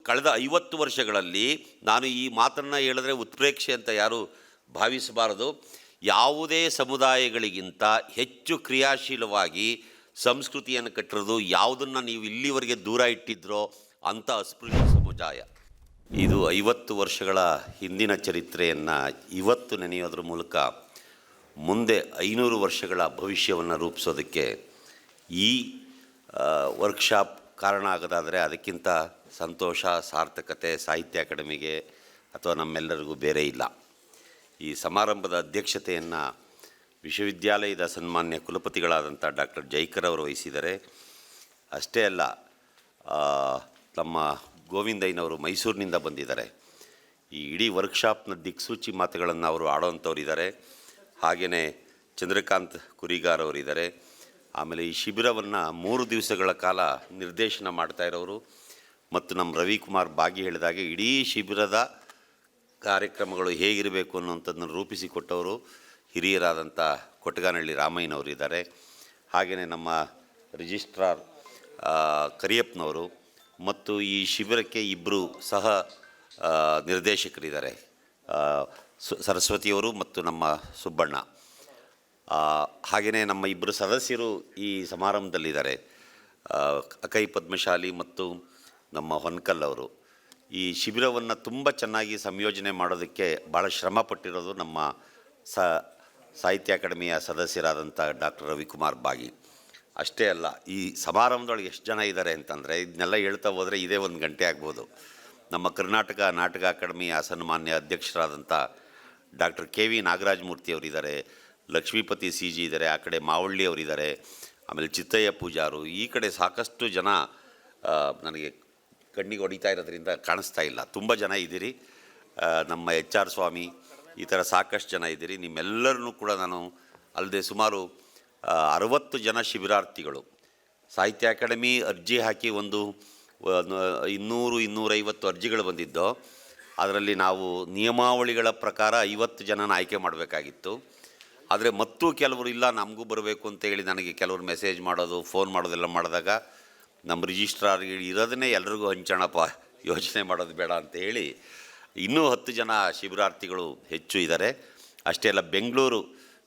ಕಳೆದ 50 ವರ್ಷಗಳಲ್ಲಿ ನಾನು ಈ ಮಾತನ್ನು ಹೇಳಿದ್ರೆ ಉತ್ಪ್ರೇಕ್ಷೆ ಅಂತ ಯಾರೂ ಭಾವಿಸಬಾರದು. ಯಾವುದೇ ಸಮುದಾಯಗಳಿಗಿಂತ ಹೆಚ್ಚು ಕ್ರಿಯಾಶೀಲವಾಗಿ ಸಂಸ್ಕೃತಿಯನ್ನು ಕಟ್ಟಿರೋದು ಯಾವುದನ್ನು ನೀವು ಇಲ್ಲಿವರೆಗೆ ದೂರ ಇಟ್ಟಿದ್ರೋ ಅಂಥ ಅಸ್ಪೃಶ್ಯ ಸಮುದಾಯ. ಇದು 50 ವರ್ಷಗಳ ಹಿಂದಿನ ಚರಿತ್ರೆಯನ್ನು ಇವತ್ತು ನೆನೆಯೋದ್ರ ಮೂಲಕ ಮುಂದೆ 500 ವರ್ಷಗಳ ಭವಿಷ್ಯವನ್ನು ರೂಪಿಸೋದಕ್ಕೆ ಈ ವರ್ಕ್ಶಾಪ್ ಕಾರಣ ಆಗೋದಾದರೆ ಅದಕ್ಕಿಂತ ಸಂತೋಷ, ಸಾರ್ಥಕತೆ ಸಾಹಿತ್ಯ ಅಕಾಡೆಮಿಗೆ ಅಥವಾ ನಮ್ಮೆಲ್ಲರಿಗೂ ಬೇರೆ ಇಲ್ಲ. ಈ ಸಮಾರಂಭದ ಅಧ್ಯಕ್ಷತೆಯನ್ನು ವಿಶ್ವವಿದ್ಯಾಲಯದ ಸನ್ಮಾನ್ಯ ಕುಲಪತಿಗಳಾದಂಥ ಡಾಕ್ಟರ್ ಜೈಕರ್ ಅವರು ವಹಿಸಿದ್ದಾರೆ. ಅಷ್ಟೇ ಅಲ್ಲ, ನಮ್ಮ ಗೋವಿಂದಯ್ಯನವರು ಮೈಸೂರಿನಿಂದ ಬಂದಿದ್ದಾರೆ. ಈ ಇಡೀ ವರ್ಕ್ಶಾಪ್ನ ದಿಕ್ಸೂಚಿ ಮಾತುಗಳನ್ನು ಅವರು ಆಡೋವಂಥವ್ರಿದ್ದಾರೆ. ಹಾಗೆಯೇ ಚಂದ್ರಕಾಂತ್ ಕುರಿಗಾರ್ ಅವರಿದ್ದಾರೆ. ಆಮೇಲೆ ಈ ಶಿಬಿರವನ್ನು 3 ದಿವಸಗಳ ಕಾಲ ನಿರ್ದೇಶನ ಮಾಡ್ತಾ ಇರೋರು ಮತ್ತು ನಮ್ಮ ರವಿಕುಮಾರ್ ಬಾಗಿ ಹೇಳಿದಾಗೆ ಇಡೀ ಶಿಬಿರದ ಕಾರ್ಯಕ್ರಮಗಳು ಹೇಗಿರಬೇಕು ಅನ್ನೋಂಥದ್ದನ್ನು ರೂಪಿಸಿಕೊಟ್ಟವರು ಹಿರಿಯರಾದಂಥ ಕೊಟ್ಟಗಾನಹಳ್ಳಿ ರಾಮಯ್ಯನವರಿದ್ದಾರೆ. ಹಾಗೆಯೇ ನಮ್ಮ ರಿಜಿಸ್ಟ್ರಾರ್ ಕರಿಯಪ್ಪನವರು ಮತ್ತು ಈ ಶಿಬಿರಕ್ಕೆ 2 ಸಹ ನಿರ್ದೇಶಕರಿದ್ದಾರೆ, ಸರಸ್ವತಿಯವರು ಮತ್ತು ನಮ್ಮ ಸುಬ್ಬಣ್ಣ. ಹಾಗೆಯೇ ನಮ್ಮ 2 ಸದಸ್ಯರು ಈ ಸಮಾರಂಭದಲ್ಲಿದ್ದಾರೆ, ಅಕೈ ಪದ್ಮಶಾಲಿ ಮತ್ತು ನಮ್ಮ ಹೊನ್ಕಲ್ ಅವರು. ಈ ಶಿಬಿರವನ್ನು ತುಂಬ ಚೆನ್ನಾಗಿ ಸಂಯೋಜನೆ ಮಾಡೋದಕ್ಕೆ ಭಾಳ ಶ್ರಮಪಟ್ಟಿರೋದು ನಮ್ಮ ಸಾಹಿತ್ಯ ಅಕಾಡೆಮಿಯ ಸದಸ್ಯರಾದಂಥ ಡಾಕ್ಟರ್ ರವಿಕುಮಾರ್ ಬಾಗಿ. ಅಷ್ಟೇ ಅಲ್ಲ, ಈ ಸಮಾರಂಭದೊಳಗೆ ಎಷ್ಟು ಜನ ಇದ್ದಾರೆ ಅಂತಂದರೆ ಇದನ್ನೆಲ್ಲ ಹೇಳ್ತಾ ಹೋದರೆ ಇದೇ 1 ಗಂಟೆ ಆಗ್ಬೋದು. ನಮ್ಮ ಕರ್ನಾಟಕ ನಾಟಕ ಅಕಾಡೆಮಿಯ ಸನ್ಮಾನ್ಯ ಅಧ್ಯಕ್ಷರಾದಂಥ ಡಾಕ್ಟರ್ KV ನಾಗರಾಜಮೂರ್ತಿ ಅವರಿದ್ದಾರೆ, ಲಕ್ಷ್ಮೀಪತಿ CG ಇದ್ದಾರೆ, ಆ ಕಡೆ ಮಾವಳ್ಳಿ ಅವರಿದ್ದಾರೆ, ಆಮೇಲೆ ಚಿತ್ತಯ್ಯ ಪೂಜಾರು, ಈ ಕಡೆ ಸಾಕಷ್ಟು ಜನ ನನಗೆ ಕಣ್ಣಿಗೆ ಹೊಡಿತಾ ಇರೋದ್ರಿಂದ ಕಾಣಿಸ್ತಾ ಇಲ್ಲ, ತುಂಬ ಜನ ಇದ್ದೀರಿ. ನಮ್ಮ HR ಸ್ವಾಮಿ, ಈ ಥರ ಸಾಕಷ್ಟು ಜನ ಇದ್ದೀರಿ. ನಿಮ್ಮೆಲ್ಲರನ್ನೂ ಕೂಡ ನಾನು ಅಲ್ಲದೆ ಸುಮಾರು 60 ಜನ ಶಿಬಿರಾರ್ಥಿಗಳು ಸಾಹಿತ್ಯ ಅಕಾಡೆಮಿ ಅರ್ಜಿ ಹಾಕಿ ಒಂದು 200-250 ಅರ್ಜಿಗಳು ಬಂದಿದ್ದು. ಅದರಲ್ಲಿ ನಾವು ನಿಯಮಾವಳಿಗಳ ಪ್ರಕಾರ 50 ಜನನ ಆಯ್ಕೆ ಮಾಡಬೇಕಾಗಿತ್ತು. ಆದರೆ ಮತ್ತೂ ಕೆಲವರು ಇಲ್ಲ ನಮಗೂ ಬರಬೇಕು ಅಂತೇಳಿ ನನಗೆ ಕೆಲವರು ಮೆಸೇಜ್ ಮಾಡೋದು, ಫೋನ್ ಮಾಡೋದೆಲ್ಲ ಮಾಡಿದಾಗ ನಮ್ಮ ರಿಜಿಸ್ಟ್ರಾರ್ಗೆ ಇರೋದನ್ನೇ ಎಲ್ರಿಗೂ ಹಂಚೋಣಪ್ಪ, ಯೋಚನೆ ಮಾಡೋದು ಬೇಡ ಅಂತ ಹೇಳಿ ಇನ್ನೂ 10 ಜನ ಶಿಬಿರಾರ್ಥಿಗಳು ಹೆಚ್ಚು ಇದ್ದಾರೆ. ಅಷ್ಟೇ ಅಲ್ಲ, ಬೆಂಗಳೂರು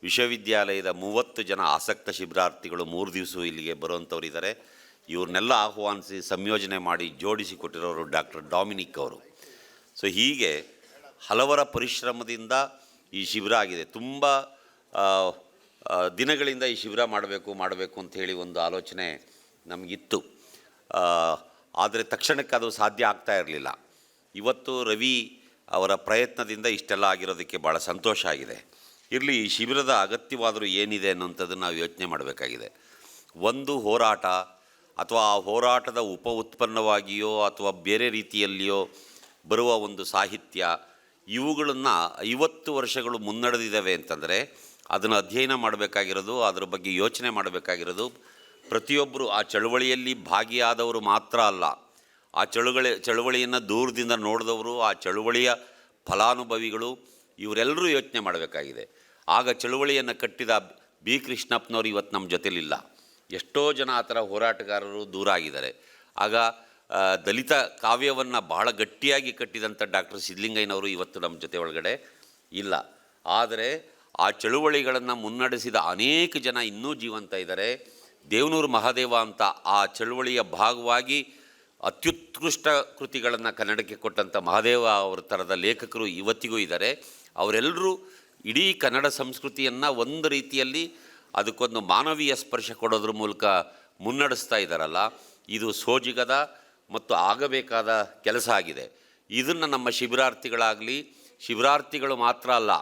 ವಿಶ್ವವಿದ್ಯಾಲಯದ 30 ಜನ ಆಸಕ್ತ ಶಿಬಿರಾರ್ಥಿಗಳು 3 ದಿವಸ ಇಲ್ಲಿಗೆ ಬರುವಂಥವ್ರು ಇದ್ದಾರೆ. ಇವ್ರನ್ನೆಲ್ಲ ಆಹ್ವಾನಿಸಿ ಸಂಯೋಜನೆ ಮಾಡಿ ಜೋಡಿಸಿ ಕೊಟ್ಟಿರೋರು ಡಾಕ್ಟರ್ ಡಾಮಿನಿಕ್ ಅವರು. ಸೊ ಹೀಗೆ ಹಲವರ ಪರಿಶ್ರಮದಿಂದ ಈ ಶಿಬಿರ ಆಗಿದೆ. ತುಂಬ ದಿನಗಳಿಂದ ಈ ಶಿಬಿರ ಮಾಡಬೇಕು ಅಂಥೇಳಿ ಒಂದು ಆಲೋಚನೆ ನಮಗಿತ್ತು. ಆದರೆ ತಕ್ಷಣಕ್ಕೆ ಅದು ಸಾಧ್ಯ ಆಗ್ತಾ ಇರಲಿಲ್ಲ. ಇವತ್ತು ರವಿ ಅವರ ಪ್ರಯತ್ನದಿಂದ ಇಷ್ಟೆಲ್ಲ ಆಗಿರೋದಕ್ಕೆ ಭಾಳ ಸಂತೋಷ ಆಗಿದೆ. ಇರಲಿ, ಈ ಶಿಬಿರದ ಅಗತ್ಯವಾದರೂ ಏನಿದೆ ಅನ್ನೋಂಥದ್ದನ್ನು ನಾವು ಯೋಚನೆ ಮಾಡಬೇಕಾಗಿದೆ. ಒಂದು ಹೋರಾಟ ಅಥವಾ ಆ ಹೋರಾಟದ ಉಪ ಉತ್ಪನ್ನವಾಗಿಯೋ ಅಥವಾ ಬೇರೆ ರೀತಿಯಲ್ಲಿಯೋ ಬರುವ ಒಂದು ಸಾಹಿತ್ಯ, ಇವುಗಳನ್ನು 50 ವರ್ಷಗಳು ಮುನ್ನಡೆದಿದ್ದಾವೆ ಅಂತಂದರೆ ಅದನ್ನು ಅಧ್ಯಯನ ಮಾಡಬೇಕಾಗಿರೋದು, ಅದರ ಬಗ್ಗೆ ಯೋಚನೆ ಮಾಡಬೇಕಾಗಿರೋದು ಪ್ರತಿಯೊಬ್ಬರು ಆ ಚಳುವಳಿಯಲ್ಲಿ ಭಾಗಿಯಾದವರು ಮಾತ್ರ ಅಲ್ಲ, ಆ ಚಳುವಳಿಯನ್ನು ದೂರದಿಂದ ನೋಡಿದವರು, ಆ ಚಳುವಳಿಯ ಫಲಾನುಭವಿಗಳು, ಇವರೆಲ್ಲರೂ ಯೋಚನೆ ಮಾಡಬೇಕಾಗಿದೆ. ಆಗ ಚಳುವಳಿಯನ್ನು ಕಟ್ಟಿದ ಬಿ ಕೃಷ್ಣಪ್ಪನವರು ಇವತ್ತು ನಮ್ಮ ಜೊತೆಲಿಲ್ಲ. ಎಷ್ಟೋ ಜನ ಆ ಥರ ಹೋರಾಟಗಾರರು ದೂರ ಆಗಿದ್ದಾರೆ. ಆಗ ದಲಿತ ಕಾವ್ಯವನ್ನು ಬಹಳ ಗಟ್ಟಿಯಾಗಿ ಕಟ್ಟಿದಂಥ ಡಾಕ್ಟರ್ ಸಿದ್ಧಲಿಂಗಯ್ಯನವರು ಇವತ್ತು ನಮ್ಮ ಜೊತೆ ಒಳಗಡೆ ಇಲ್ಲ. ಆದರೆ ಆ ಚಳುವಳಿಗಳನ್ನು ಮುನ್ನಡೆಸಿದ ಅನೇಕ ಜನ ಇನ್ನೂ ಜೀವಂತ ಇದ್ದಾರೆ. ದೇವನೂರು ಮಹಾದೇವ ಅಂತ ಆ ಚಳುವಳಿಯ ಭಾಗವಾಗಿ ಅತ್ಯುತ್ಕೃಷ್ಟ ಕೃತಿಗಳನ್ನು ಕನ್ನಡಕ್ಕೆ ಕೊಟ್ಟಂಥ ಮಹಾದೇವ ಅವರ ಥರದ ಲೇಖಕರು ಇವತ್ತಿಗೂ ಇದ್ದಾರೆ. ಅವರೆಲ್ಲರೂ ಇಡೀ ಕನ್ನಡ ಸಂಸ್ಕೃತಿಯನ್ನು ಒಂದು ರೀತಿಯಲ್ಲಿ ಅದಕ್ಕೊಂದು ಮಾನವೀಯ ಸ್ಪರ್ಶ ಕೊಡೋದ್ರ ಮೂಲಕ ಮುನ್ನಡೆಸ್ತಾ ಇದ್ದಾರಲ್ಲ, ಇದು ಸೋಜಿಗದ ಮತ್ತು ಆಗಬೇಕಾದ ಕೆಲಸ ಆಗಿದೆ. ಇದನ್ನು ನಮ್ಮ ಶಿಬಿರಾರ್ಥಿಗಳು ಮಾತ್ರ ಅಲ್ಲ,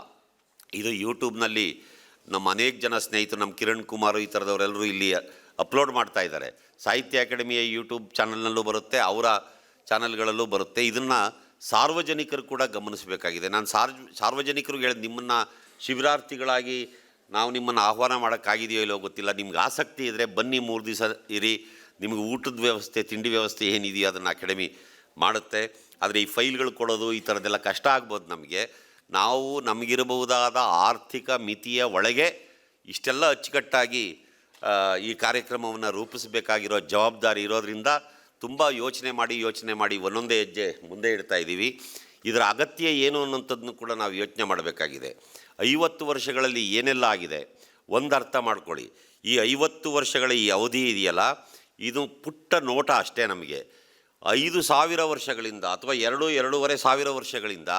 ಇದು ಯೂಟ್ಯೂಬ್ನಲ್ಲಿ ನಮ್ಮ ಅನೇಕ ಜನ ಸ್ನೇಹಿತರು, ನಮ್ಮ ಕಿರಣ್ ಕುಮಾರ್ ಈ ಥರದವರೆಲ್ಲರೂ ಇಲ್ಲಿ ಅಪ್ಲೋಡ್ ಮಾಡ್ತಾ ಇದ್ದಾರೆ. ಸಾಹಿತ್ಯ ಅಕಾಡೆಮಿಯ ಯೂಟ್ಯೂಬ್ ಚಾನಲ್ನಲ್ಲೂ ಬರುತ್ತೆ, ಅವರ ಚಾನಲ್ಗಳಲ್ಲೂ ಬರುತ್ತೆ. ಇದನ್ನು ಸಾರ್ವಜನಿಕರು ಕೂಡ ಗಮನಿಸಬೇಕಾಗಿದೆ. ನಾನು ಸಾರ್ವಜನಿಕರಿಗೆ ಹೇಳಿದ, ನಿಮ್ಮನ್ನು ಶಿಬಿರಾರ್ಥಿಗಳಾಗಿ ನಾವು ನಿಮ್ಮನ್ನು ಆಹ್ವಾನ ಮಾಡೋಕ್ಕಾಗಿದೆಯೋ ಇಲ್ಲೋ ಗೊತ್ತಿಲ್ಲ, ನಿಮ್ಗೆ ಆಸಕ್ತಿ ಇದ್ದರೆ ಬನ್ನಿ, 3 ದಿವಸ ಇರಿ, ನಿಮಗೆ ಊಟದ ವ್ಯವಸ್ಥೆ, ತಿಂಡಿ ವ್ಯವಸ್ಥೆ ಏನಿದೆಯೋ ಅದನ್ನು ಅಕಾಡೆಮಿ ಮಾಡುತ್ತೆ. ಆದರೆ ಈ ಫೈಲ್ಗಳು ಕೊಡೋದು ಈ ಥರದ್ದೆಲ್ಲ ಕಷ್ಟ ಆಗ್ಬೋದು ನಮಗೆ. ನಾವು ನಮಗಿರಬಹುದಾದ ಆರ್ಥಿಕ ಮಿತಿಯ ಒಳಗೆ ಇಷ್ಟೆಲ್ಲ ಅಚ್ಚುಕಟ್ಟಾಗಿ ಈ ಕಾರ್ಯಕ್ರಮವನ್ನು ರೂಪಿಸಬೇಕಾಗಿರೋ ಜವಾಬ್ದಾರಿ ಇರೋದರಿಂದ ತುಂಬ ಯೋಚನೆ ಮಾಡಿ ಒಂದೊಂದೇ ಹೆಜ್ಜೆ ಮುಂದೆ ಇಡ್ತಾ ಇದ್ದೀವಿ. ಇದರ ಅಗತ್ಯ ಏನು ಅನ್ನೋಂಥದ್ದನ್ನು ಕೂಡ ನಾವು ಯೋಚನೆ ಮಾಡಬೇಕಾಗಿದೆ. 50 ವರ್ಷಗಳಲ್ಲಿ ಏನೆಲ್ಲ ಆಗಿದೆ ಒಂದು ಅರ್ಥ ಮಾಡ್ಕೊಳ್ಳಿ. ಈ 50 ವರ್ಷಗಳ ಈ ಅವಧಿ ಇದೆಯಲ್ಲ, ಇದು ಪುಟ್ಟ ನೋಟ ಅಷ್ಟೇ. ನಮಗೆ 5,000 ವರ್ಷಗಳಿಂದ ಅಥವಾ 2-2.5 ವರ್ಷಗಳಿಂದ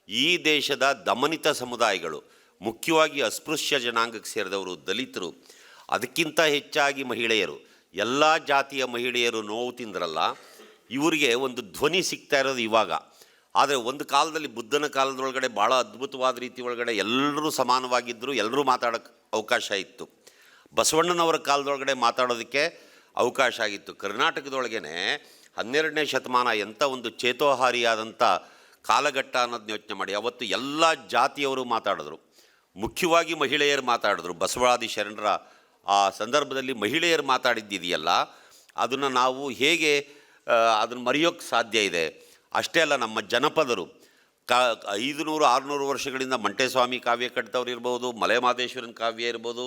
ಈ ದೇಶದ ದಮನಿತ ಸಮುದಾಯಗಳು, ಮುಖ್ಯವಾಗಿ ಅಸ್ಪೃಶ್ಯ ಜನಾಂಗಕ್ಕೆ ಸೇರಿದವರು, ದಲಿತರು, ಅದಕ್ಕಿಂತ ಹೆಚ್ಚಾಗಿ ಮಹಿಳೆಯರು, ಎಲ್ಲ ಜಾತಿಯ ಮಹಿಳೆಯರು ನೋವು ತಿಂದ್ರಲ್ಲ, ಇವರಿಗೆ ಒಂದು ಧ್ವನಿ ಸಿಗ್ತಾ ಇರೋದು ಇವಾಗ. ಆದರೆ ಒಂದು ಕಾಲದಲ್ಲಿ, ಬುದ್ಧನ ಕಾಲದೊಳಗಡೆ ಭಾಳ ಅದ್ಭುತವಾದ ರೀತಿ ಒಳಗಡೆ ಎಲ್ಲರೂ ಸಮಾನವಾಗಿದ್ದರು, ಎಲ್ಲರೂ ಮಾತಾಡೋಕ್ಕೆ ಅವಕಾಶ ಇತ್ತು. ಬಸವಣ್ಣನವರ ಕಾಲದೊಳಗಡೆ ಮಾತಾಡೋದಕ್ಕೆ ಅವಕಾಶ ಆಗಿತ್ತು. ಕರ್ನಾಟಕದೊಳಗೇ 12ನೇ ಶತಮಾನ ಎಂಥ ಒಂದು ಚೇತೋಹಾರಿಯಾದಂಥ ಕಾಲಘಟ್ಟ ಅನ್ನೋದನ್ನ ಯೋಚನೆ ಮಾಡಿ. ಅವತ್ತು ಎಲ್ಲ ಜಾತಿಯವರು ಮಾತಾಡಿದ್ರು, ಮುಖ್ಯವಾಗಿ ಮಹಿಳೆಯರು ಮಾತಾಡಿದ್ರು. ಬಸವಾದಿ ಶರಣರ ಆ ಸಂದರ್ಭದಲ್ಲಿ ಮಹಿಳೆಯರು ಮಾತಾಡಿದ್ದಿದೆಯಲ್ಲ, ಅದನ್ನು ನಾವು ಹೇಗೆ ಅದನ್ನು ಮರೆಯೋಕ್ಕೆ ಸಾಧ್ಯ ಇದೆ? ಅಷ್ಟೇ ಅಲ್ಲ, ನಮ್ಮ ಜನಪದರು 500-600 ವರ್ಷಗಳಿಂದ ಮಂಟೇಸ್ವಾಮಿ ಕಾವ್ಯ ಕಟ್ತವ್ರು ಇರ್ಬೋದು, ಮಲೆಮಹದೇಶ್ವರನ ಕಾವ್ಯ ಇರ್ಬೋದು,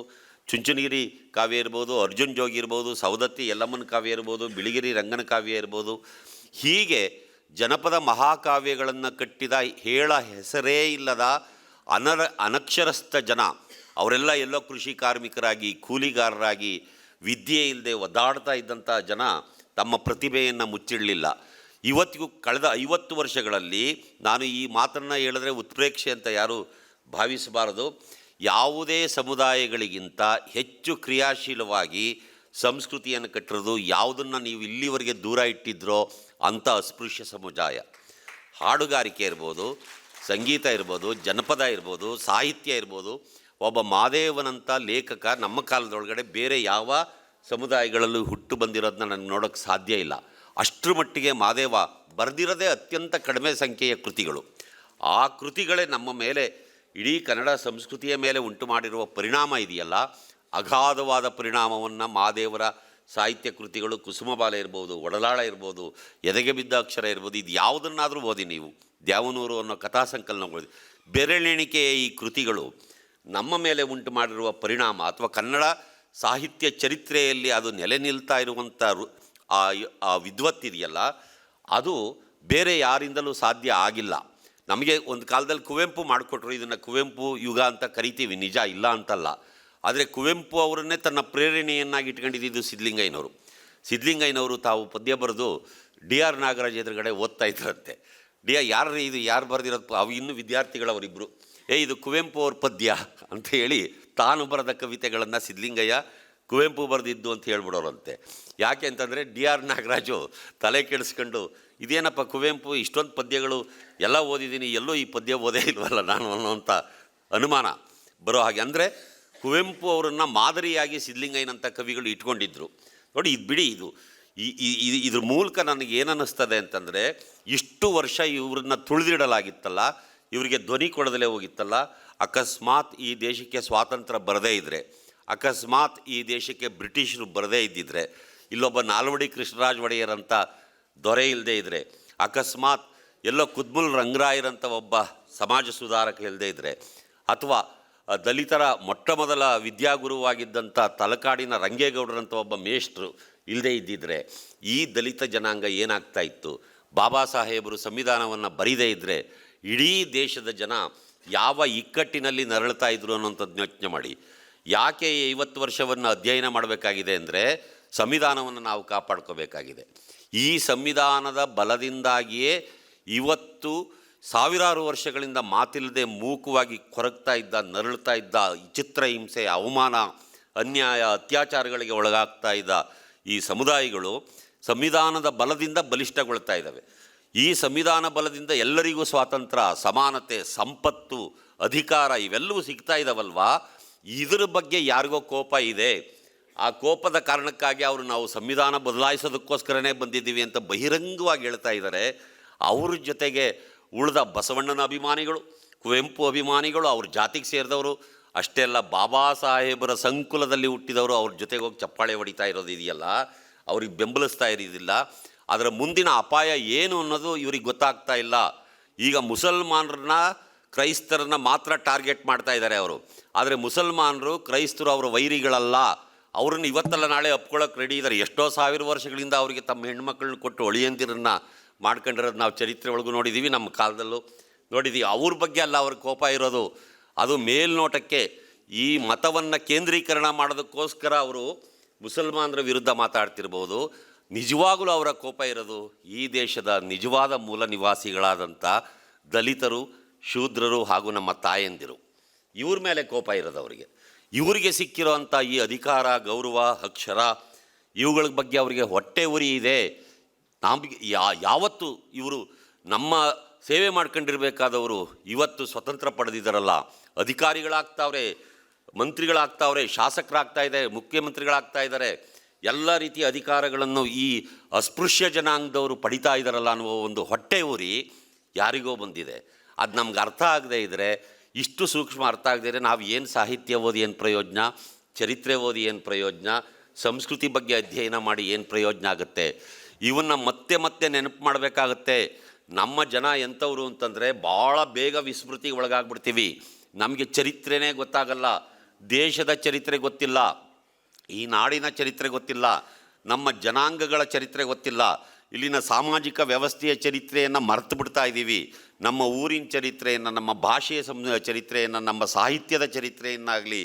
ಚುಂಚನಗಿರಿ ಕಾವ್ಯ ಇರ್ಬೋದು, ಅರ್ಜುನ್ ಜೋಗಿ ಇರ್ಬೋದು, ಸೌದತ್ತಿ ಯಲ್ಲಮ್ಮನ ಕಾವ್ಯ ಇರ್ಬೋದು, ಬಿಳಿಗಿರಿ ರಂಗನ ಕಾವ್ಯ ಇರ್ಬೋದು. ಹೀಗೆ ಜನಪದ ಮಹಾಕಾವ್ಯಗಳನ್ನು ಕಟ್ಟಿದ, ಹೇಳ ಹೆಸರೇ ಇಲ್ಲದ ಅನಕ್ಷರಸ್ಥ ಜನ, ಅವರೆಲ್ಲ ಎಲ್ಲೋ ಕೃಷಿ ಕಾರ್ಮಿಕರಾಗಿ, ಕೂಲಿಗಾರರಾಗಿ, ವಿದ್ಯೆ ಇಲ್ಲದೆ ಒದ್ದಾಡ್ತಾ ಇದ್ದಂಥ ಜನ ತಮ್ಮ ಪ್ರತಿಭೆಯನ್ನು ಮುಚ್ಚಿಡಲಿಲ್ಲ. ಇವತ್ತಿಗೂ ಕಳೆದ 50 ವರ್ಷಗಳಲ್ಲಿ, ನಾನು ಈ ಮಾತನ್ನು ಹೇಳಿದ್ರೆ ಉತ್ಪ್ರೇಕ್ಷೆ ಅಂತ ಯಾರೂ ಭಾವಿಸಬಾರದು, ಯಾವುದೇ ಸಮುದಾಯಗಳಿಗಿಂತ ಹೆಚ್ಚು ಕ್ರಿಯಾಶೀಲವಾಗಿ ಸಂಸ್ಕೃತಿಯನ್ನು ಕಟ್ಟಿರೋದು ಯಾವುದನ್ನು ನೀವು ಇಲ್ಲಿವರೆಗೆ ದೂರ ಇಟ್ಟಿದ್ರೋ ಅಂಥ ಅಸ್ಪೃಶ್ಯ ಸಮುದಾಯ. ಹಾಡುಗಾರಿಕೆ ಇರ್ಬೋದು, ಸಂಗೀತ ಇರ್ಬೋದು, ಜನಪದ ಇರ್ಬೋದು, ಸಾಹಿತ್ಯ ಇರ್ಬೋದು. ಒಬ್ಬ ಮಾದೇವನಂಥ ಲೇಖಕ ನಮ್ಮ ಕಾಲದೊಳಗಡೆ ಬೇರೆ ಯಾವ ಸಮುದಾಯಗಳಲ್ಲೂ ಹುಟ್ಟು ಬಂದಿರೋದನ್ನ ನನಗೆ ನೋಡೋಕ್ಕೆ ಸಾಧ್ಯ ಇಲ್ಲ. ಅಷ್ಟರ ಮಟ್ಟಿಗೆ ಮಾದೇವ ಬರೆದಿರೋದೇ ಅತ್ಯಂತ ಕಡಿಮೆ ಸಂಖ್ಯೆಯ ಕೃತಿಗಳು. ಆ ಕೃತಿಗಳೇ ನಮ್ಮ ಮೇಲೆ, ಇಡೀ ಕನ್ನಡ ಸಂಸ್ಕೃತಿಯ ಮೇಲೆ ಉಂಟು ಮಾಡಿರುವ ಪರಿಣಾಮ ಇದೆಯಲ್ಲ, ಅಗಾಧವಾದ ಪರಿಣಾಮವನ್ನು ಮಾದೇವರ ಸಾಹಿತ್ಯ ಕೃತಿಗಳು, ಕುಸುಮಬಾಲೆ ಇರ್ಬೋದು, ಒಡಲಾಳ ಇರ್ಬೋದು, ಎದೆಗೆ ಬಿದ್ದ ಅಕ್ಷರ ಇರ್ಬೋದು, ಇದು ಯಾವುದನ್ನಾದರೂ ಓದಿ ನೀವು. ದ್ಯಾವನೂರು ಅನ್ನೋ ಕಥಾ ಸಂಕಲನಗಳು, ಬೆರಳೆಣಿಕೆಯ ಈ ಕೃತಿಗಳು ನಮ್ಮ ಮೇಲೆ ಉಂಟು ಮಾಡಿರುವ ಪರಿಣಾಮ, ಅಥವಾ ಕನ್ನಡ ಸಾಹಿತ್ಯ ಚರಿತ್ರೆಯಲ್ಲಿ ಅದು ನೆಲೆ ನಿಲ್ತಾ ಇರುವಂಥ ಆ ವಿದ್ವತ್ತಿದೆಯಲ್ಲ, ಅದು ಬೇರೆ ಯಾರಿಂದಲೂ ಸಾಧ್ಯ ಆಗಿಲ್ಲ. ನಮಗೆ ಒಂದು ಕಾಲದಲ್ಲಿ ಕುವೆಂಪು ಮಾಡಿಕೊಟ್ರು, ಇದನ್ನು ಕುವೆಂಪು ಯುಗ ಅಂತ ಕರಿತೀವಿ, ನಿಜ, ಇಲ್ಲ ಅಂತಲ್ಲ. ಆದರೆ ಕುವೆಂಪು ಅವರನ್ನೇ ತನ್ನ ಪ್ರೇರಣೆಯನ್ನಾಗಿ ಇಟ್ಕೊಂಡಿದ್ದು ಸಿದ್ಧಲಿಂಗಯ್ಯನವರು. ಸಿದ್ಧಲಿಂಗಯ್ಯನವರು ತಾವು ಪದ್ಯ ಬರೆದು DR ನಾಗರಾಜ್ ಎದುರುಗಡೆ ಓದ್ತಾ ಇದ್ದರಂತೆ. ಇದು ಯಾರು ಬರೆದಿರೋದು? ಅವು ಇನ್ನೂ ವಿದ್ಯಾರ್ಥಿಗಳವರಿಬ್ಬರು, ಇದು ಕುವೆಂಪು ಅವ್ರ ಪದ್ಯ ಅಂತ ಹೇಳಿ ತಾನು ಬರೆದ ಕವಿತೆಗಳನ್ನು ಸಿದ್ಧಲಿಂಗಯ್ಯ ಕುವೆಂಪು ಬರೆದಿದ್ದು ಅಂತ ಹೇಳ್ಬಿಡೋರಂತೆ. ಯಾಕೆ ಅಂತಂದರೆ DR ನಾಗರಾಜು ತಲೆ ಕೆಡಿಸ್ಕೊಂಡು, ಇದೇನಪ್ಪ ಕುವೆಂಪು ಇಷ್ಟೊಂದು ಪದ್ಯಗಳು ಎಲ್ಲ ಓದಿದ್ದೀನಿ, ಎಲ್ಲೂ ಈ ಪದ್ಯ ಓದೇ ಇಲ್ವಲ್ಲ ನಾನು ಅನ್ನೋಂಥ ಅನುಮಾನ ಬರೋ ಹಾಗೆ. ಅಂದರೆ ಕುವೆಂಪು ಅವರನ್ನು ಮಾದರಿಯಾಗಿ ಸಿದ್ಧಲಿಂಗಯ್ಯನಂಥ ಕವಿಗಳು ಇಟ್ಕೊಂಡಿದ್ರು. ನೋಡಿ, ಇದು ಬಿಡಿ, ಇದ್ರ ಮೂಲಕ ನನಗೆ ಏನನ್ನಿಸ್ತದೆ ಅಂತಂದರೆ, ಇಷ್ಟು ವರ್ಷ ಇವ್ರನ್ನ ತುಳಿದಿಡಲಾಗಿತ್ತಲ್ಲ, ಇವರಿಗೆ ಧ್ವನಿ ಕೊಡದಲೇ ಹೋಗಿತ್ತಲ್ಲ. ಅಕಸ್ಮಾತ್ ಈ ದೇಶಕ್ಕೆ ಸ್ವಾತಂತ್ರ್ಯ ಬರದೇ ಇದ್ದರೆ, ಅಕಸ್ಮಾತ್ ಈ ದೇಶಕ್ಕೆ ಬ್ರಿಟಿಷರು ಬರದೇ ಇದ್ದಿದ್ರೆ, ಇಲ್ಲೊಬ್ಬ ನಾಲ್ವಡಿ ಕೃಷ್ಣರಾಜ ಒಡೆಯರಂಥ ದೊರೆ ಇಲ್ಲದೇ ಇದ್ದರೆ, ಅಕಸ್ಮಾತ್ ಎಲ್ಲೋ ಕುದ್ಮುಲ್ ರಂಗರಾಯರಂಥ ಒಬ್ಬ ಸಮಾಜ ಸುಧಾರಕ ಇಲ್ಲದೇ ಇದ್ದರೆ, ಅಥವಾ ದಲಿತರ ಮೊಟ್ಟ ಮೊದಲ ವಿದ್ಯಾಗುರುವಾಗಿದ್ದಂಥ ತಲಕಾಡಿನ ರಂಗೇಗೌಡರಂಥ ಒಬ್ಬ ಮೇಷ್ಟ್ರು ಇಲ್ಲದೇ ಇದ್ದಿದ್ದರೆ, ಈ ದಲಿತ ಜನಾಂಗ ಏನಾಗ್ತಾ ಇತ್ತು? ಬಾಬಾ ಸಾಹೇಬರು ಸಂವಿಧಾನವನ್ನು ಬರೀದೇ ಇದ್ದರೆ ಇಡೀ ದೇಶದ ಜನ ಯಾವ ಇಕ್ಕಟ್ಟಿನಲ್ಲಿ ನರಳ್ತಾ ಇದ್ರು ಅನ್ನೋಂಥದ್ದು ಯೋಚನೆ ಮಾಡಿ. ಯಾಕೆ 50 ವರ್ಷವನ್ನು ಅಧ್ಯಯನ ಮಾಡಬೇಕಾಗಿದೆ ಅಂದರೆ, ಸಂವಿಧಾನವನ್ನು ನಾವು ಕಾಪಾಡ್ಕೋಬೇಕಾಗಿದೆ. ಈ ಸಂವಿಧಾನದ ಬಲದಿಂದಾಗಿಯೇ ಇವತ್ತು ಸಾವಿರಾರು ವರ್ಷಗಳಿಂದ ಮಾತಿಲ್ಲದೆ ಮೂಕವಾಗಿ ಕೊರಗ್ತಾ ಇದ್ದ, ನರಳ್ತಾ ಇದ್ದ, ಚಿತ್ರಹಿಂಸೆ, ಅವಮಾನ, ಅನ್ಯಾಯ, ಅತ್ಯಾಚಾರಗಳಿಗೆ ಒಳಗಾಗ್ತಾ ಇದ್ದ ಈ ಸಮುದಾಯಗಳು ಸಂವಿಧಾನದ ಬಲದಿಂದ ಬಲಿಷ್ಠಗೊಳ್ತಾ ಇದ್ದಾವೆ. ಈ ಸಂವಿಧಾನ ಬಲದಿಂದ ಎಲ್ಲರಿಗೂ ಸ್ವಾತಂತ್ರ್ಯ, ಸಮಾನತೆ, ಸಂಪತ್ತು, ಅಧಿಕಾರ ಇವೆಲ್ಲವೂ ಸಿಗ್ತಾ ಇದ್ದಾವಲ್ವಾ. ಇದರ ಬಗ್ಗೆ ಯಾರಿಗೋ ಕೋಪ ಇದೆ. ಆ ಕೋಪದ ಕಾರಣಕ್ಕಾಗಿ ಅವರು ನಾವು ಸಂವಿಧಾನ ಬದಲಾಯಿಸೋದಕ್ಕೋಸ್ಕರನೇ ಬಂದಿದ್ದೀವಿ ಅಂತ ಬಹಿರಂಗವಾಗಿ ಹೇಳ್ತಾ ಇದ್ದಾರೆ. ಅವ್ರ ಜೊತೆಗೆ ಉಳಿದ ಬಸವಣ್ಣನ ಅಭಿಮಾನಿಗಳು, ಕುವೆಂಪು ಅಭಿಮಾನಿಗಳು, ಅವ್ರ ಜಾತಿಗೆ ಸೇರಿದವರು ಅಷ್ಟೇ ಅಲ್ಲ, ಬಾಬಾ ಸಾಹೇಬರ ಸಂಕುಲದಲ್ಲಿ ಹುಟ್ಟಿದವರು ಅವ್ರ ಜೊತೆಗೆ ಹೋಗಿ ಚಪ್ಪಾಳೆ ಹೊಡಿತಾ ಇರೋದು ಇದೆಯಲ್ಲ, ಅವ್ರಿಗೆ ಬೆಂಬಲಿಸ್ತಾ ಇರೋದಿಲ್ಲ. ಅದರ ಮುಂದಿನ ಅಪಾಯ ಏನು ಅನ್ನೋದು ಇವ್ರಿಗೆ ಗೊತ್ತಾಗ್ತಾ ಇಲ್ಲ. ಈಗ ಮುಸಲ್ಮಾನರನ್ನ, ಕ್ರೈಸ್ತರನ್ನ ಮಾತ್ರ ಟಾರ್ಗೆಟ್ ಮಾಡ್ತಾ ಇದ್ದಾರೆ ಅವರು. ಆದರೆ ಮುಸಲ್ಮಾನರು, ಕ್ರೈಸ್ತರು ಅವರ ವೈರಿಗಳಲ್ಲ, ಅವ್ರನ್ನ ಇವತ್ತಲ್ಲ ನಾಳೆ ಅಪ್ಕೊಳ್ಳೋಕೆ ರೆಡಿ ಇದ್ದಾರೆ. ಎಷ್ಟೋ ಸಾವಿರ ವರ್ಷಗಳಿಂದ ಅವರಿಗೆ ತಮ್ಮ ಹೆಣ್ಮಕ್ಳನ್ನ ಕೊಟ್ಟು ಒಳಿಯಂದಿರನ್ನು ಮಾಡ್ಕೊಂಡಿರೋದು ನಾವು ಚರಿತ್ರೆ ಒಳಗೂ ನೋಡಿದ್ದೀವಿ, ನಮ್ಮ ಕಾಲದಲ್ಲೂ ನೋಡಿದ್ದೀವಿ. ಅವ್ರ ಬಗ್ಗೆ ಅಲ್ಲ ಅವ್ರ ಕೋಪ ಇರೋದು, ಅದು ಮೇಲ್ನೋಟಕ್ಕೆ ಈ ಮತವನ್ನು ಕೇಂದ್ರೀಕರಣ ಮಾಡೋದಕ್ಕೋಸ್ಕರ ಅವರು ಮುಸಲ್ಮಾನರ ವಿರುದ್ಧ ಮಾತಾಡ್ತಿರ್ಬೋದು. ನಿಜವಾಗಲೂ ಅವರ ಕೋಪ ಇರೋದು ಈ ದೇಶದ ನಿಜವಾದ ಮೂಲ ನಿವಾಸಿಗಳಾದಂಥ ದಲಿತರು, ಶೂದ್ರರು ಹಾಗೂ ನಮ್ಮ ತಾಯಂದಿರು, ಇವ್ರ ಮೇಲೆ ಕೋಪ ಇರೋದು ಅವರಿಗೆ. ಇವರಿಗೆ ಸಿಕ್ಕಿರೋಂಥ ಈ ಅಧಿಕಾರ, ಗೌರವ, ಅಕ್ಷರ ಇವುಗಳ ಬಗ್ಗೆ ಅವರಿಗೆ ಹೊಟ್ಟೆ ಉರಿ ಇದೆ. ನಮಗೆ ಯಾವತ್ತು ಇವರು ನಮ್ಮ ಸೇವೆ ಮಾಡ್ಕೊಂಡಿರ್ಬೇಕಾದವರು ಇವತ್ತು ಸ್ವತಂತ್ರ ಪಡೆದಿದ್ದಾರಲ್ಲ, ಅಧಿಕಾರಿಗಳಾಗ್ತಾವ್ರೆ, ಮಂತ್ರಿಗಳಾಗ್ತಾವ್ರೆ, ಶಾಸಕರಾಗ್ತಾ ಇದೆ, ಮುಖ್ಯಮಂತ್ರಿಗಳಾಗ್ತಾ ಇದ್ದಾರೆ, ಎಲ್ಲ ರೀತಿಯ ಅಧಿಕಾರಗಳನ್ನು ಈ ಅಸ್ಪೃಶ್ಯ ಜನಾಂಗದವರು ಪಡಿತಾ ಇದ್ದಾರಲ್ಲ ಅನ್ನುವ ಒಂದು ಹೊಟ್ಟೆ ಉರಿ ಯಾರಿಗೋ ಬಂದಿದೆ. ಅದು ನಮ್ಗೆ ಅರ್ಥ ಆಗದೆ ಇದ್ದರೆ, ಇಷ್ಟು ಸೂಕ್ಷ್ಮ ಅರ್ಥ ಆಗದೆ ಇದ್ದರೆ ನಾವು ಏನು ಸಾಹಿತ್ಯ ಓದಿ ಏನು ಪ್ರಯೋಜನ, ಚರಿತ್ರೆ ಓದಿ ಏನು ಪ್ರಯೋಜನ, ಸಂಸ್ಕೃತಿ ಬಗ್ಗೆ ಅಧ್ಯಯನ ಮಾಡಿ ಏನು ಪ್ರಯೋಜನ ಆಗುತ್ತೆ? ಇವನ್ನ ಮತ್ತೆ ಮತ್ತೆ ನೆನಪು ಮಾಡಬೇಕಾಗತ್ತೆ. ನಮ್ಮ ಜನ ಎಂಥವ್ರು ಅಂತಂದರೆ ಭಾಳ ಬೇಗ ವಿಸ್ಮೃತಿಗೆ ಒಳಗಾಗ್ಬಿಡ್ತೀವಿ. ನಮಗೆ ಚರಿತ್ರೆನೇ ಗೊತ್ತಾಗಲ್ಲ, ದೇಶದ ಚರಿತ್ರೆ ಗೊತ್ತಿಲ್ಲ, ಈ ನಾಡಿನ ಚರಿತ್ರೆ ಗೊತ್ತಿಲ್ಲ, ನಮ್ಮ ಜನಾಂಗಗಳ ಚರಿತ್ರೆ ಗೊತ್ತಿಲ್ಲ, ಇಲ್ಲಿನ ಸಾಮಾಜಿಕ ವ್ಯವಸ್ಥೆಯ ಚರಿತ್ರೆಯನ್ನು ಮರೆತು ಬಿಡ್ತಾ ಇದ್ದೀವಿ. ನಮ್ಮ ಊರಿನ ಚರಿತ್ರೆಯನ್ನು, ನಮ್ಮ ಭಾಷೆಯ ಚರಿತ್ರೆಯನ್ನು, ನಮ್ಮ ಸಾಹಿತ್ಯದ ಚರಿತ್ರೆಯನ್ನಾಗಲಿ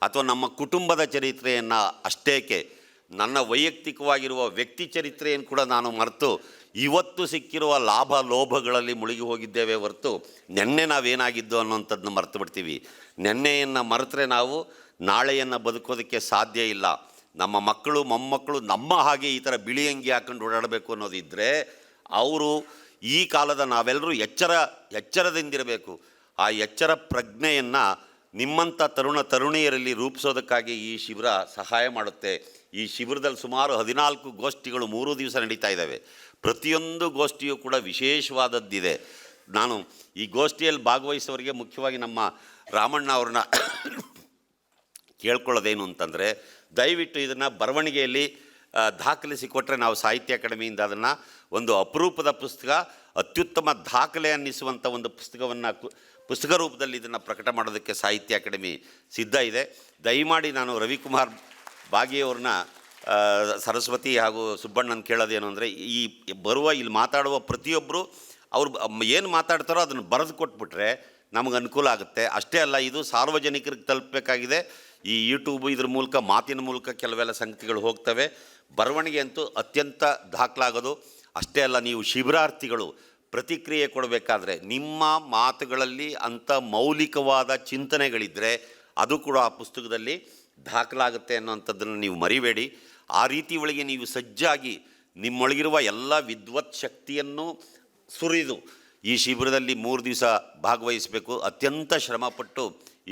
ಅಥವಾ ನಮ್ಮ ಕುಟುಂಬದ ಚರಿತ್ರೆಯನ್ನು ಅಷ್ಟೇಕೆ ನನ್ನ ವೈಯಕ್ತಿಕವಾಗಿರುವ ವ್ಯಕ್ತಿ ಚರಿತ್ರೆಯನ್ನು ಕೂಡ ನಾನು ಮರೆತು ಇವತ್ತು ಸಿಕ್ಕಿರುವ ಲಾಭ ಲೋಭಗಳಲ್ಲಿ ಮುಳುಗಿ ಹೋಗಿದ್ದೇವೆ ಹೊರತು ನೆನ್ನೆ ನಾವೇನಾಗಿದ್ದು ಅನ್ನೋಂಥದ್ದನ್ನ ಮರೆತು ಬಿಡ್ತೀವಿ. ನೆನ್ನೆಯನ್ನು ಮರೆತರೆ ನಾವು ನಾಳೆಯನ್ನು ಬದುಕೋದಕ್ಕೆ ಸಾಧ್ಯ ಇಲ್ಲ. ನಮ್ಮ ಮಕ್ಕಳು ಮೊಮ್ಮಕ್ಕಳು ನಮ್ಮ ಹಾಗೆ ಈ ಥರ ಬಿಳಿ ಅಂಗಿ ಹಾಕೊಂಡು ಓಡಾಡಬೇಕು ಅನ್ನೋದಿದ್ದರೆ ಅವರು ಈ ಕಾಲದ ನಾವೆಲ್ಲರೂ ಎಚ್ಚರದಿಂದಿರಬೇಕು. ಆ ಎಚ್ಚರ ಪ್ರಜ್ಞೆಯನ್ನು ನಿಮ್ಮಂಥ ತರುಣಿಯರಲ್ಲಿ ರೂಪಿಸೋದಕ್ಕಾಗಿ ಈ ಶಿಬಿರ ಸಹಾಯ ಮಾಡುತ್ತೆ. ಈ ಶಿಬಿರದಲ್ಲಿ ಸುಮಾರು 14 ಗೋಷ್ಠಿಗಳು 3 ದಿವಸ ನಡೀತಾ ಇದ್ದಾವೆ. ಪ್ರತಿಯೊಂದು ಗೋಷ್ಠಿಯೂ ಕೂಡ ವಿಶೇಷವಾದದ್ದಿದೆ. ನಾನು ಈ ಗೋಷ್ಠಿಯಲ್ಲಿ ಭಾಗವಹಿಸೋರಿಗೆ ಮುಖ್ಯವಾಗಿ ನಮ್ಮ ರಾಮಣ್ಣ ಅವ್ರನ್ನ ಕೇಳ್ಕೊಳ್ಳೋದೇನು ಅಂತಂದರೆ, ದಯವಿಟ್ಟು ಇದನ್ನು ಬರವಣಿಗೆಯಲ್ಲಿ ದಾಖಲಿಸಿಕೊಟ್ರೆ ನಾವು ಸಾಹಿತ್ಯ ಅಕಾಡೆಮಿಯಿಂದ ಅದನ್ನು ಒಂದು ಅಪರೂಪದ ಪುಸ್ತಕ, ಅತ್ಯುತ್ತಮ ದಾಖಲೆ ಅನ್ನಿಸುವಂಥ ಒಂದು ಪುಸ್ತಕ ರೂಪದಲ್ಲಿ ಇದನ್ನು ಪ್ರಕಟ ಮಾಡೋದಕ್ಕೆ ಸಾಹಿತ್ಯ ಅಕಾಡೆಮಿ ಸಿದ್ಧ ಇದೆ. ದಯಮಾಡಿ ನಾನು ರವಿಕುಮಾರ್ ಬಾಗಿಯವ್ರನ್ನ, ಸರಸ್ವತಿ ಹಾಗೂ ಸುಬ್ಬಣ್ಣನ ಕೇಳೋದೇನು ಅಂದರೆ, ಈ ಇಲ್ಲಿ ಮಾತಾಡುವ ಪ್ರತಿಯೊಬ್ಬರು ಅವ್ರು ಏನು ಮಾತಾಡ್ತಾರೋ ಅದನ್ನು ಬರೆದು ಕೊಟ್ಬಿಟ್ರೆ ನಮಗೆ ಅನುಕೂಲ ಆಗುತ್ತೆ. ಅಷ್ಟೇ ಅಲ್ಲ, ಇದು ಸಾರ್ವಜನಿಕರಿಗೆ ತಲುಪಬೇಕಾಗಿದೆ. ಈ ಯೂಟ್ಯೂಬ್ ಇದ್ರ ಮೂಲಕ, ಮಾತಿನ ಮೂಲಕ ಕೆಲವೆಲ್ಲ ಸಂಗತಿಗಳು ಹೋಗ್ತವೆ. ಬರವಣಿಗೆ ಅಂತೂ ಅತ್ಯಂತ ದಾಖಲಾಗೋದು. ಅಷ್ಟೇ ಅಲ್ಲ, ನೀವು ಶಿಬಿರಾರ್ಥಿಗಳು ಪ್ರತಿಕ್ರಿಯೆ ಕೊಡಬೇಕಾದ್ರೆ ನಿಮ್ಮ ಮಾತುಗಳಲ್ಲಿ ಅಂಥ ಮೌಲಿಕವಾದ ಚಿಂತನೆಗಳಿದ್ದರೆ ಅದು ಕೂಡ ಆ ಪುಸ್ತಕದಲ್ಲಿ ದಾಖಲಾಗುತ್ತೆ ಅನ್ನೋಂಥದ್ದನ್ನು ನೀವು ಮರಿಬೇಡಿ. ಆ ರೀತಿ ಒಳಗೆ ನೀವು ಸಜ್ಜಾಗಿ ನಿಮ್ಮೊಳಗಿರುವ ಎಲ್ಲ ವಿದ್ವತ್ ಶಕ್ತಿಯನ್ನು ಸುರಿದು ಈ ಶಿಬಿರದಲ್ಲಿ 3 ದಿವಸ ಭಾಗವಹಿಸಬೇಕು. ಅತ್ಯಂತ ಶ್ರಮಪಟ್ಟು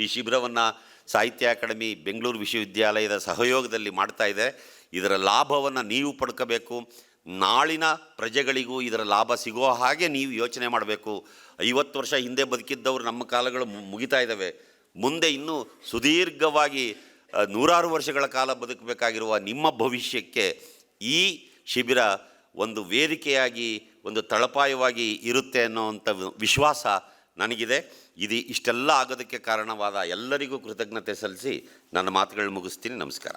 ಈ ಶಿಬಿರವನ್ನು ಸಾಹಿತ್ಯ ಅಕಾಡೆಮಿ ಬೆಂಗಳೂರು ವಿಶ್ವವಿದ್ಯಾಲಯದ ಸಹಯೋಗದಲ್ಲಿ ಮಾಡ್ತಾ ಇದೆ. ಇದರ ಲಾಭವನ್ನು ನೀವು ಪಡ್ಕೋಬೇಕು. ನಾಳಿನ ಪ್ರಜೆಗಳಿಗೂ ಇದರ ಲಾಭ ಸಿಗೋ ಹಾಗೆ ನೀವು ಯೋಚನೆ ಮಾಡಬೇಕು. 50 ವರ್ಷ ಹಿಂದೆ ಬದುಕಿದ್ದವರು ನಮ್ಮ ಕಾಲಗಳು ಮುಗಿತಾ ಇದ್ದಾವೆ. ಮುಂದೆ ಇನ್ನೂ ಸುದೀರ್ಘವಾಗಿ 100 ವರ್ಷಗಳ ಕಾಲ ಬದುಕಬೇಕಾಗಿರುವ ನಿಮ್ಮ ಭವಿಷ್ಯಕ್ಕೆ ಈ ಶಿಬಿರ ಒಂದು ವೇದಿಕೆಯಾಗಿ, ಒಂದು ತಳಪಾಯವಾಗಿ ಇರುತ್ತೆ ಅನ್ನೋವಂಥ ವಿಶ್ವಾಸ ನನಗಿದೆ. ಇಷ್ಟೆಲ್ಲ ಆಗೋದಕ್ಕೆ ಕಾರಣವಾದ ಎಲ್ಲರಿಗೂ ಕೃತಜ್ಞತೆ ಸಲ್ಲಿಸಿ ನನ್ನ ಮಾತುಗಳು ಮುಗಿಸ್ತೀನಿ. ನಮಸ್ಕಾರ.